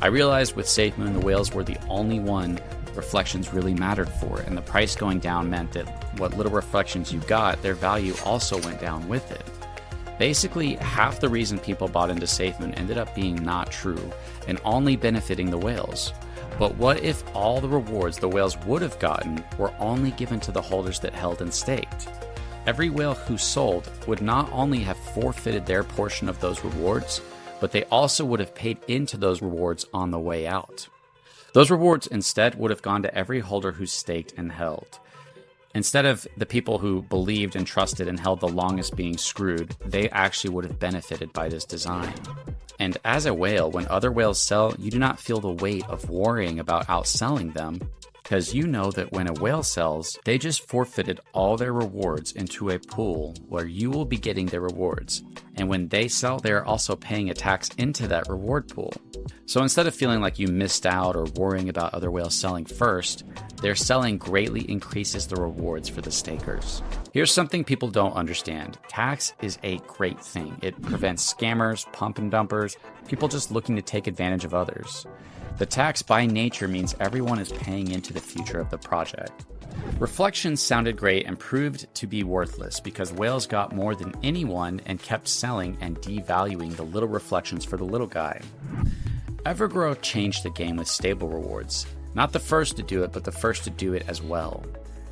I realized with Safemoon, the whales were the only one reflections really mattered for, and the price going down meant that what little reflections you got, their value also went down with it. Basically, half the reason people bought into Safemoon ended up being not true and only benefiting the whales. But what if all the rewards the whales would have gotten were only given to the holders that held and staked? Every whale who sold would not only have forfeited their portion of those rewards, but they also would have paid into those rewards on the way out. Those rewards instead would have gone to every holder who staked and held. Instead of the people who believed and trusted and held the longest being screwed, they actually would have benefited by this design. And as a whale, when other whales sell, you do not feel the weight of worrying about outselling them, because you know that when a whale sells, they just forfeited all their rewards into a pool where you will be getting their rewards. And when they sell, they are also paying a tax into that reward pool. So instead of feeling like you missed out or worrying about other whales selling first, their selling greatly increases the rewards for the stakers. Here's something people don't understand. Tax is a great thing. It prevents scammers, pump and dumpers, people just looking to take advantage of others. The tax by nature means everyone is paying into the future of the project. Reflections sounded great and proved to be worthless because whales got more than anyone and kept selling and devaluing the little reflections for the little guy. Evergrow changed the game with stable rewards. Not the first to do it, but the first to do it as well.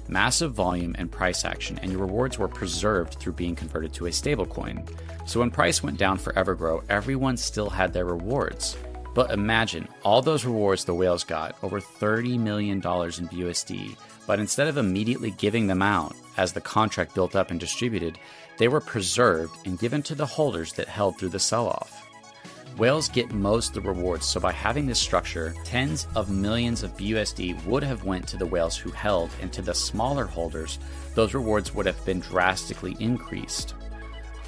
Massive volume and price action, and your rewards were preserved through being converted to a stablecoin. So when price went down for Evergrow, everyone still had their rewards. But imagine all those rewards the whales got, over $30 million in BUSD, but instead of immediately giving them out as the contract built up and distributed, they were preserved and given to the holders that held through the sell-off. Whales get most of the rewards, so by having this structure, tens of millions of BUSD would have went to the whales who held, and to the smaller holders, those rewards would have been drastically increased.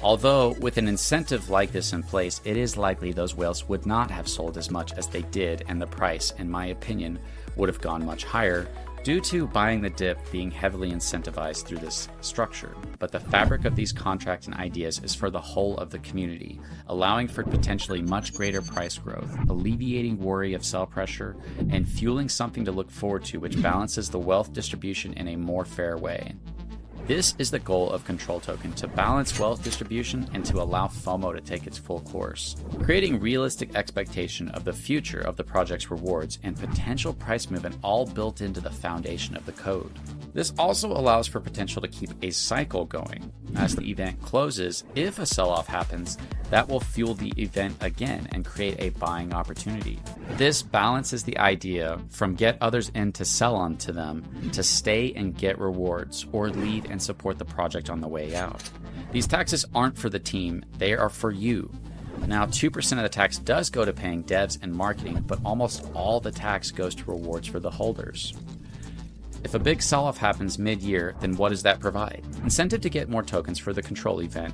Although, with an incentive like this in place, it is likely those whales would not have sold as much as they did, and the price, in my opinion, would have gone much higher, due to buying the dip being heavily incentivized through this structure. But the fabric of these contracts and ideas is for the whole of the community, allowing for potentially much greater price growth, alleviating worry of sell pressure, and fueling something to look forward to which balances the wealth distribution in a more fair way. This is the goal of Control Token, to balance wealth distribution and to allow FOMO to take its full course, creating realistic expectation of the future of the project's rewards and potential price movement all built into the foundation of the code. This also allows for potential to keep a cycle going. As the event closes, if a sell-off happens, that will fuel the event again and create a buying opportunity. This balances the idea from get others in to sell onto them to stay and get rewards, or leave and support the project on the way out. These taxes aren't for the team, they are for you. Now, 2% of the tax does go to paying devs and marketing, but almost all the tax goes to rewards for the holders. If a big sell-off happens mid-year, then what does that provide? Incentive to get more tokens for the control event,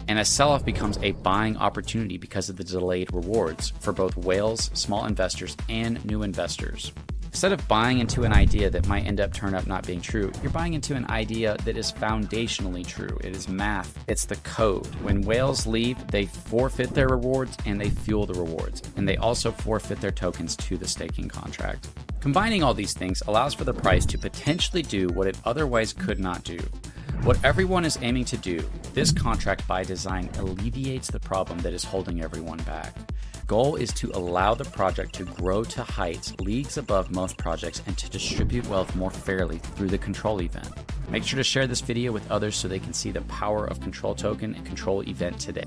and a sell-off becomes a buying opportunity because of the delayed rewards for both whales, small investors, and new investors. Instead of buying into an idea that might end up turn up not being true, you're buying into an idea that is foundationally true. It is math. It's the code. When whales leave, they forfeit their rewards and they fuel the rewards. And they also forfeit their tokens to the staking contract. Combining all these things allows for the price to potentially do what it otherwise could not do. What everyone is aiming to do, this contract by design alleviates the problem that is holding everyone back. Goal is to allow the project to grow to heights leagues above most projects and to distribute wealth more fairly through the control event. Make sure to share this video with others so they can see the power of Control Token and Control Event today.